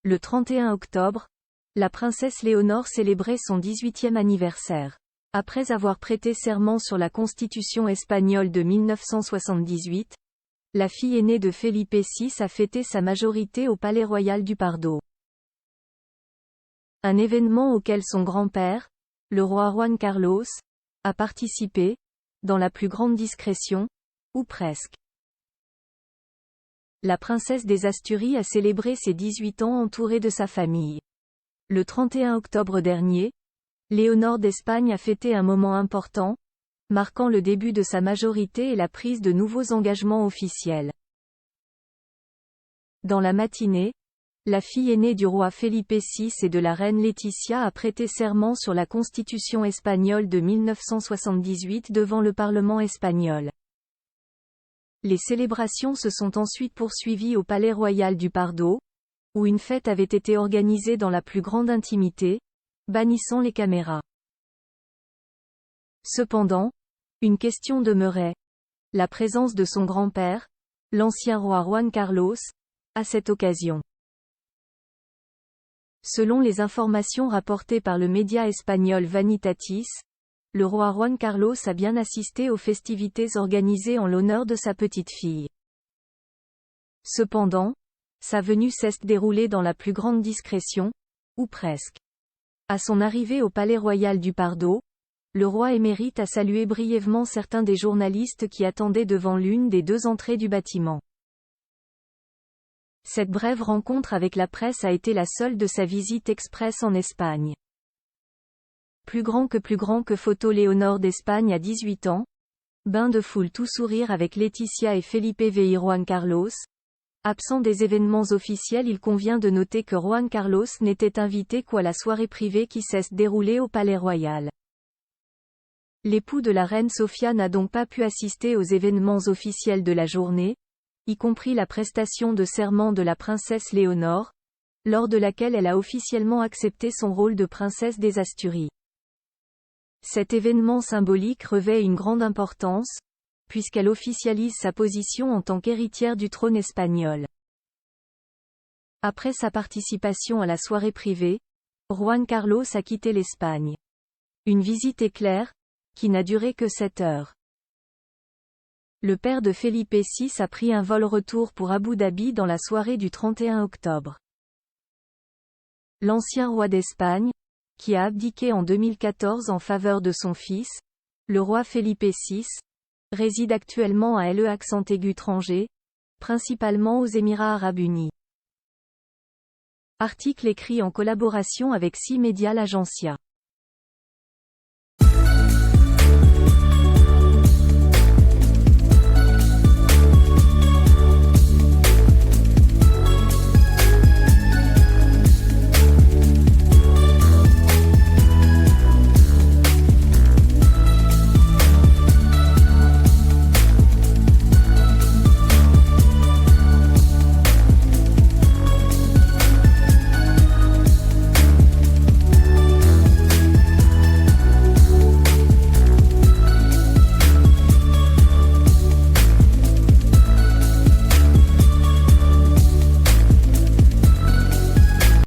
Le 31 octobre, la princesse Léonore célébrait son 18e anniversaire. Après avoir prêté serment sur la Constitution espagnole de 1978, la fille aînée de Felipe VI a fêté sa majorité au Palais Royal du Pardo. Un événement auquel son grand-père, le roi Juan Carlos, a participé, dans la plus grande discrétion, ou presque. La princesse des Asturies a célébré ses 18 ans entourée de sa famille. Le 31 octobre dernier, Léonore d'Espagne a fêté un moment important, marquant le début de sa majorité et la prise de nouveaux engagements officiels. Dans la matinée, la fille aînée du roi Felipe VI et de la reine Laetitia a prêté serment sur la Constitution espagnole de 1978 devant le Parlement espagnol. Les célébrations se sont ensuite poursuivies au Palais Royal du Pardo, où une fête avait été organisée dans la plus grande intimité, bannissant les caméras. Cependant, une question demeurait. La présence de son grand-père, l'ancien roi Juan Carlos, à cette occasion. Selon les informations rapportées par le média espagnol Vanitatis, le roi Juan Carlos a bien assisté aux festivités organisées en l'honneur de sa petite-fille. Cependant, sa venue s'est déroulée dans la plus grande discrétion, ou presque. À son arrivée au Palais Royal du Pardo, le roi émérite a salué brièvement certains des journalistes qui attendaient devant l'une des deux entrées du bâtiment. Cette brève rencontre avec la presse a été la seule de sa visite express en Espagne. Plus grand que photo Léonore d'Espagne à 18 ans. Bain de foule tout sourire avec Laetitia et Felipe VI Juan Carlos. Absent des événements officiels, il convient de noter que Juan Carlos n'était invité qu'à la soirée privée qui s'est déroulée au Palais Royal. L'époux de la reine Sofia n'a donc pas pu assister aux événements officiels de la journée, y compris la prestation de serment de la princesse Léonore, lors de laquelle elle a officiellement accepté son rôle de princesse des Asturies. Cet événement symbolique revêt une grande importance, puisqu'elle officialise sa position en tant qu'héritière du trône espagnol. Après sa participation à la soirée privée, Juan Carlos a quitté l'Espagne. Une visite éclair, qui n'a duré que 7 heures. Le père de Felipe VI a pris un vol retour pour Abu Dhabi dans la soirée du 31 octobre. L'ancien roi d'Espagne, qui a abdiqué en 2014 en faveur de son fils, le roi Felipe VI, réside actuellement à Tanger, principalement aux Émirats arabes unis. Article écrit en collaboration avec 6 médias l'Agencia.